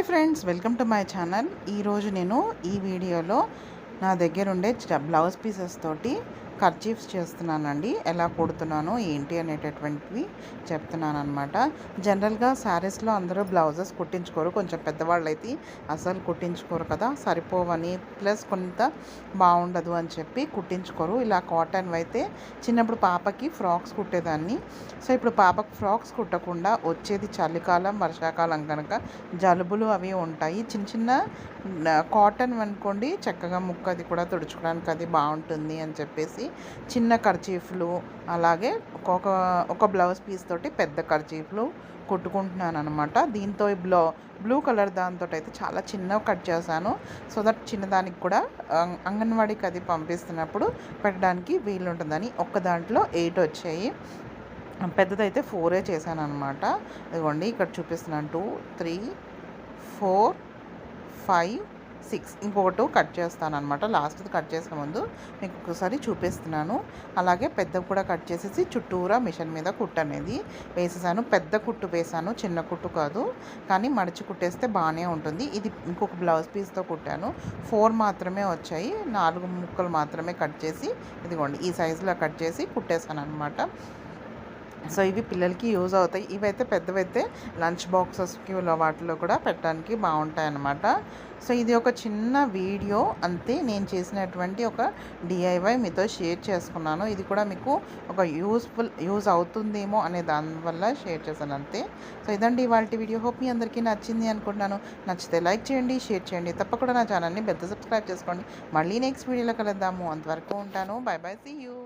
Friends, welcome to my channel. ఈరోజు నేను ఈ వీడియోలో నా దగ్గర ఉండే బ్లౌజ్ పీసెస్ తోటి కర్చీఫ్స్ చేస్తున్నానండి. ఎలా కుడుతున్నాను ఏంటి అనేటటువంటివి చెప్తున్నాను అనమాట. జనరల్గా శారీస్లో అందరూ బ్లౌజెస్ కుట్టించుకోరు, కొంచెం పెద్దవాళ్ళు అయితే అసలు కుట్టించుకోరు కదా, సరిపోవని ప్లస్ కొంత బాగుండదు అని చెప్పి కుట్టించుకోరు. ఇలా కాటన్ అయితే చిన్నప్పుడు పాపకి ఫ్రాక్స్ కుట్టేదాన్ని. సో ఇప్పుడు పాపకు ఫ్రాక్స్ కుట్టకుండా వచ్చేది చలికాలం, వర్షాకాలం కనుక జలుబులు అవి ఉంటాయి. చిన్న చిన్న కాటన్ అనుకోండి, చక్కగా ముక్కది కూడా తుడుచుకోవడానికి అది బాగుంటుంది అని చెప్పేసి చిన్న కర్చీఫ్లు, అలాగే ఒక బ్లౌజ్ పీస్ తోటి పెద్ద కర్చీఫ్లు కుట్టుకుంటున్నాను అనమాట. దీంతో బ్లూ కలర్ దాంతో అయితే చాలా చిన్నగా కట్ చేశాను. సో దట్ చిన్నదానికి కూడా అంగన్వాడీకి అది పంపిస్తున్నప్పుడు పెట్టడానికి వీలు ఉంటుందని. ఒక్క దాంట్లో 8 వచ్చాయి, పెద్దదైతే 4 చేశాను అనమాట. ఇదిగోండి ఇక్కడ చూపిస్తున్నాను. 2, 3, 4, 5, 6 ఇంకొకటి కట్ చేస్తాను అనమాట. లాస్ట్ది కట్ చేసిన ముందు మీకు ఒకసారి చూపిస్తున్నాను. అలాగే పెద్ద కూడా కట్ చేసేసి చుట్టూరా మిషన్ మీద కుట్టు అనేది వేసేసాను. పెద్ద కుట్టు వేసాను, చిన్న కుట్టు కాదు. కానీ మడిచి కుట్టేస్తే బాగానే ఉంటుంది. ఇది ఇంకొక బ్లౌజ్ పీస్తో కుట్టాను. 4 మాత్రమే వచ్చాయి, 4 ముక్కలు మాత్రమే కట్ చేసి ఇదిగోండి ఈ సైజులో కట్ చేసి కుట్టేసాను అనమాట. సో ఇవి పిల్లలకి యూజ్ అవుతాయి. ఇవైతే పెద్దవైతే లంచ్ బాక్సెస్కి వాటిలో కూడా పెట్టడానికి బాగుంటాయి అన్నమాట. సో ఇది ఒక చిన్న వీడియో అంతే, నేను చేసినటువంటి ఒక డిఐవై మీతో షేర్ చేసుకున్నాను. ఇది కూడా మీకు ఒక యూజ్ అవుతుందేమో అనే దానివల్ల షేర్ చేశాను అంతే. సో ఇదండి ఇవాళ వీడియో. హోప్ మీ అందరికీ నచ్చింది అనుకుంటున్నాను. నచ్చితే లైక్ చేయండి, షేర్ చేయండి, తప్పకుండా నా ఛానల్ని సబ్స్క్రైబ్ చేసుకోండి. మళ్ళీ నెక్స్ట్ వీడియోలో కలుద్దాము. అంతవరకు ఉంటాను. Bye bye, see you.